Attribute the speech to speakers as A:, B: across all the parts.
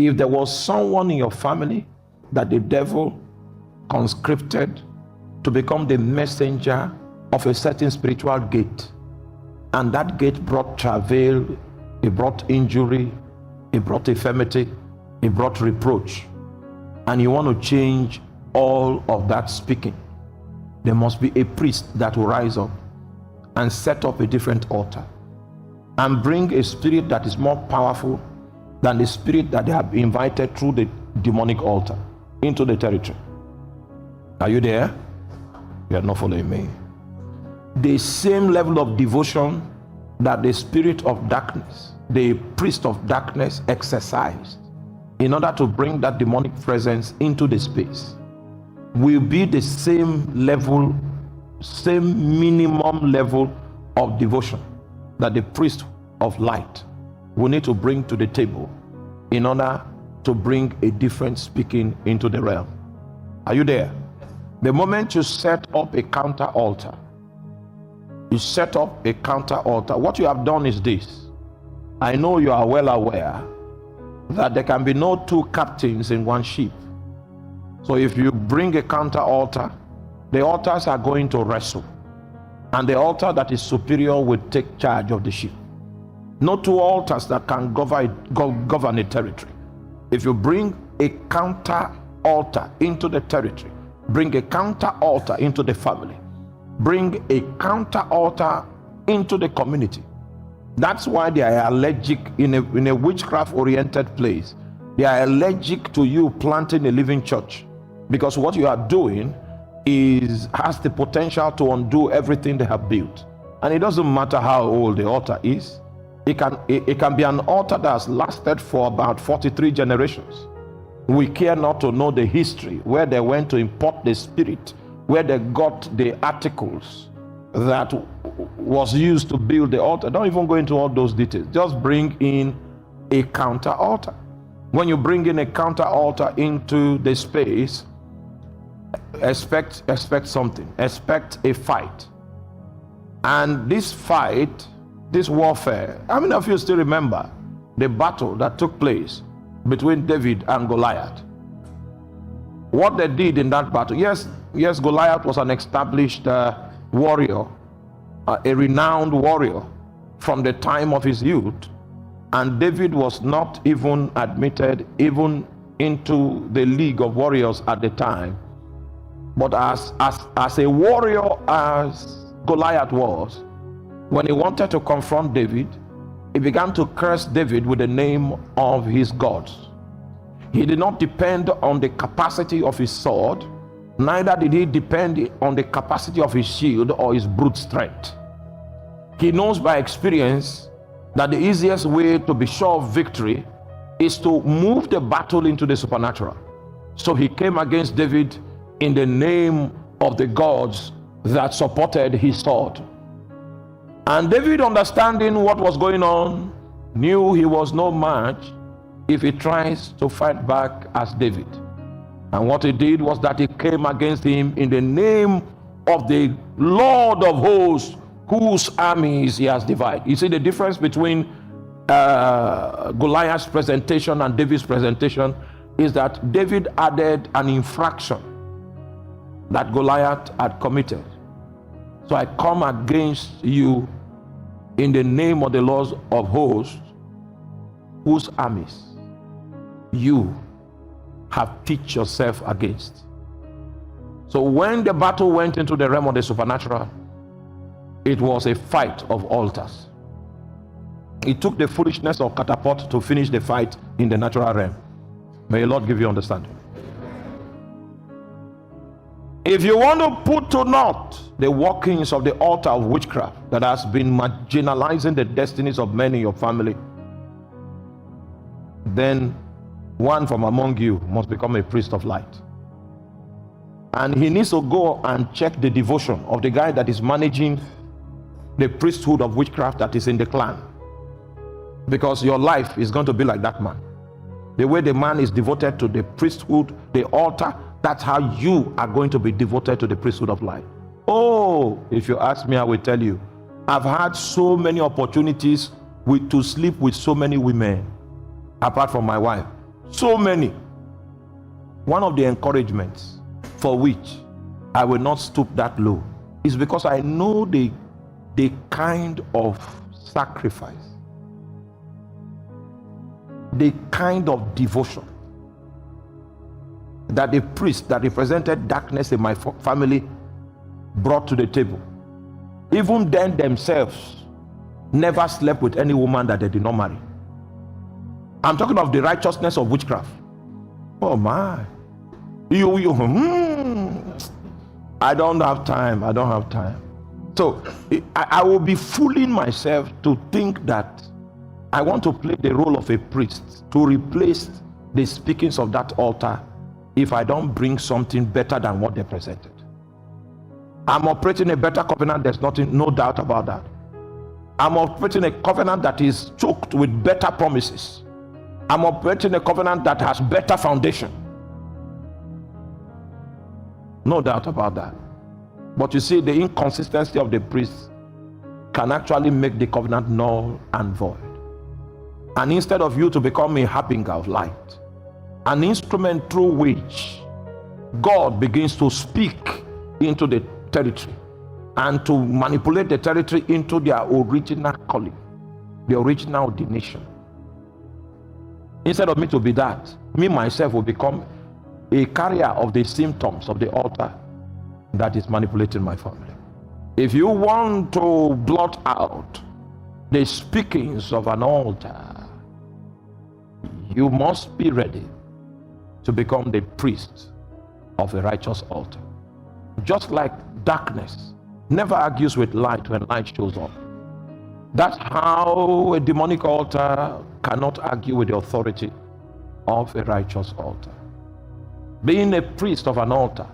A: If there was someone in your family that the devil conscripted to become the messenger of a certain spiritual gate, and that gate brought travail, it brought injury, it brought infirmity, it brought reproach, and you want to change all of that speaking, there must be a priest that will rise up and set up a different altar and bring a spirit that is more powerful than the spirit that they have invited through the demonic altar into the territory. Are you there? You are not following me. The same level of devotion that the spirit of darkness, the priest of darkness, exercised in order to bring that demonic presence into the space will be the same level, same minimum level of devotion that the priest of light will need to bring to the table in order to bring a different speaking into the realm. Are you there? The moment you set up a counter altar, what you have done is this. I know you are well aware that there can be no two captains in one ship. So if you bring a counter altar, the altars are going to wrestle, and the altar that is superior will take charge of the ship. No two altars that can govern a territory. If you bring a counter altar into the territory, bring a counter altar into the family, bring a counter altar into the community. That's why they are allergic in a witchcraft oriented place. They are allergic to you planting a living church, because what you are doing has the potential to undo everything they have built. And it doesn't matter how old the altar is. It can be an altar that has lasted for about 43 generations. We care not to know the history, where they went to import the spirit, where they got the articles that was used to build the altar. Don't even go into all those details. Just bring in a counter altar. When you bring in a counter altar into the space, expect something. Expect a fight. And this fight, this warfare, how many of you still remember the battle that took place between David and Goliath? What they did in that battle, yes, Goliath was an established warrior, a renowned warrior from the time of his youth, and David was not even admitted even into the league of warriors at the time. But as a warrior as Goliath was, when he wanted to confront David, he began to curse David with the name of his gods. He did not depend on the capacity of his sword, neither did he depend on the capacity of his shield or his brute strength. He knows by experience that the easiest way to be sure of victory is to move the battle into the supernatural. So he came against David in the name of the gods that supported his sword. And David, understanding what was going on, knew he was no match if he tries to fight back as David. And what he did was that he came against him in the name of the Lord of hosts, whose armies he has divided. You see the difference between Goliath's presentation and David's presentation is that David added an infraction that Goliath had committed. So I come against you in the name of the Lord of hosts, whose armies you have pitched yourself against. So when the battle went into the realm of the supernatural, it was a fight of altars. It took the foolishness of catapult to finish the fight in the natural realm. May the Lord give you understanding. If you want to put to naught the workings of the altar of witchcraft that has been marginalizing the destinies of many in your family, then one from among you must become a priest of light. And he needs to go and check the devotion of the guy that is managing the priesthood of witchcraft that is in the clan. Because your life is going to be like that man. The way the man is devoted to the priesthood, the altar, that's how you are going to be devoted to the priesthood of light. Oh, if you ask me, I will tell you, I've had so many opportunities to sleep with so many women, apart from my wife. So many. One of the encouragements for which I will not stoop that low is because I know the kind of sacrifice, the kind of devotion that the priest that represented darkness in my family brought to the table. Even then themselves never slept with any woman that they did not marry. I'm talking of the righteousness of witchcraft. Oh my. I don't have time. So I will be fooling myself to think that I want to play the role of a priest to replace the speakings of that altar if I don't bring something better than what they presented. I'm operating a better covenant, there's no doubt about that. I'm operating a covenant that is choked with better promises. I'm operating a covenant that has better foundation. No doubt about that. But you see, the inconsistency of the priest can actually make the covenant null and void. And instead of you to become a harbinger of light, an instrument through which God begins to speak into the territory and to manipulate the territory into their original calling, the original ordination. Instead of me to be that, me myself will become a carrier of the symptoms of the altar that is manipulating my family. If you want to blot out the speakings of an altar, you must be ready to become the priest of a righteous altar. Just like darkness never argues with light when light shows up, that's how a demonic altar cannot argue with the authority of a righteous altar. Being a priest of an altar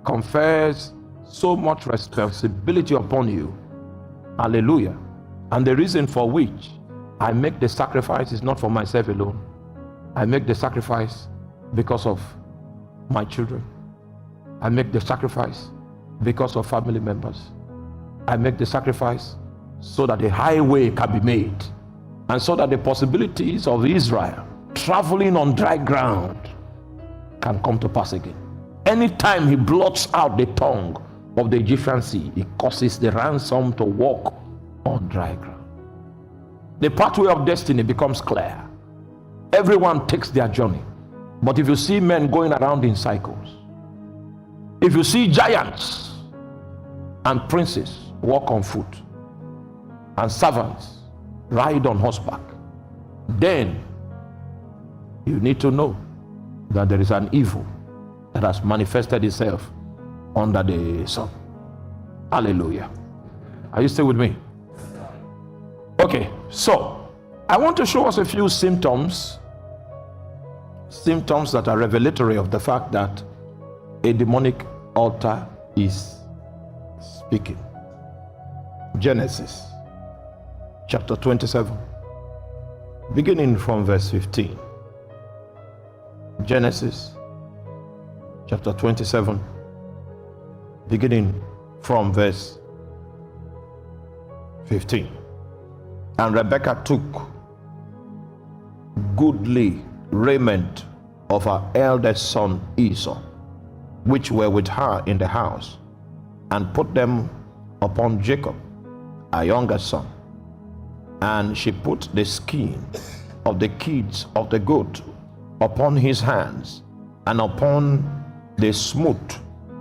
A: confers so much responsibility upon you. Hallelujah. And the reason for which I make the sacrifice is not for myself alone. I make the sacrifice because of my children. I make the sacrifice because of family members. I make the sacrifice so that the highway can be made, and so that the possibilities of Israel traveling on dry ground can come to pass again. Anytime he blots out the tongue of the Egyptian sea, he causes the ransom to walk on dry ground. The pathway of destiny becomes clear. Everyone takes their journey. But if you see men going around in cycles, if you see giants and princes walk on foot and servants ride on horseback, then you need to know that there is an evil that has manifested itself under the sun. Hallelujah. Are you still with me? Okay, so I want to show us a few symptoms that are revelatory of the fact that a demonic altar is speaking. Genesis chapter 27, beginning from verse 15. Genesis chapter 27, beginning from verse 15. And Rebekah took goodly raiment of her eldest son Esau, which were with her in the house, and put them upon Jacob, her younger son. And she put the skin of the kids of the goat upon his hands and upon the smoot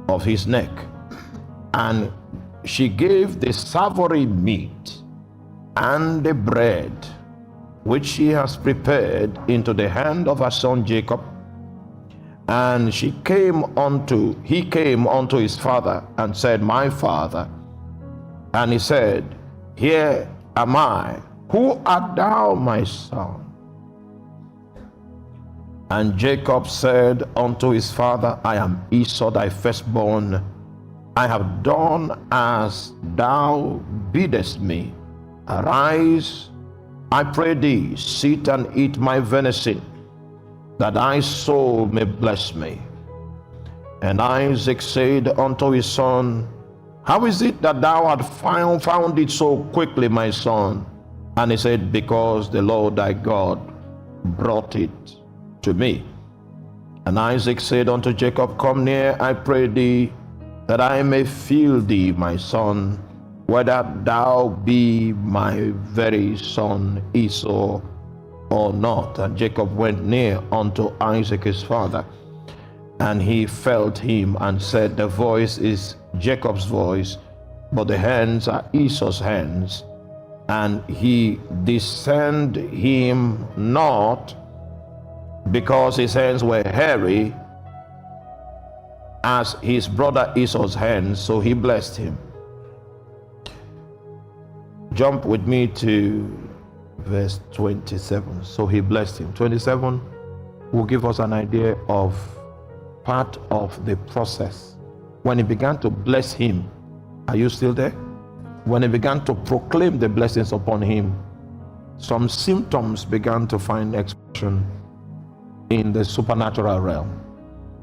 A: of his neck. And she gave the savory meat and the bread which she has prepared into the hand of her son Jacob. And he came unto his father and said, My father. And he said, Here am I. Who art thou, my son? And Jacob said unto his father, I am Esau thy firstborn. I have done as thou biddest me. Arise, I pray thee, sit and eat my venison, that thy soul may bless me. And Isaac said unto his son, How is it that thou art found it so quickly, my son? And he said, Because the Lord thy God brought it to me. And Isaac said unto Jacob, Come near, I pray thee, that I may feel thee, my son, whether thou be my very son Esau or not. And Jacob went near unto Isaac his father, and he felt him and said, The voice is Jacob's voice, but the hands are Esau's hands. And he discerned him not, because his hands were hairy as his brother Esau's hands, so he blessed him. Jump with me to verse 27. So he blessed him. 27 will give us an idea of part of the process. When he began to bless him, are you still there? When he began to proclaim the blessings upon him, some symptoms began to find expression in the supernatural realm.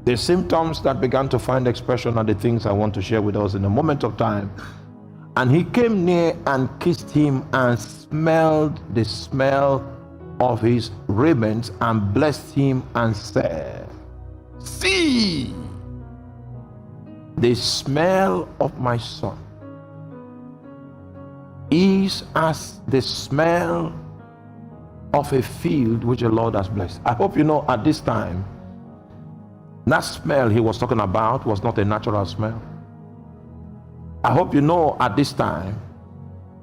A: The symptoms that began to find expression are the things I want to share with us in a moment of time. And he came near and kissed him and smelled the smell of his raiment and blessed him and said, See the smell of my son is as the smell of a field which the Lord has blessed. I hope you know at this time, that smell he was talking about was not a natural smell. I hope you know at this time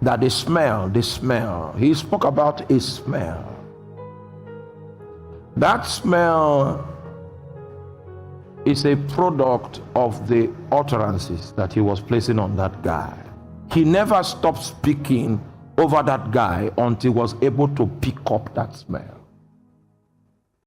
A: that the smell, he spoke about a smell. That smell is a product of the utterances that he was placing on that guy. He never stopped speaking over that guy until he was able to pick up that smell.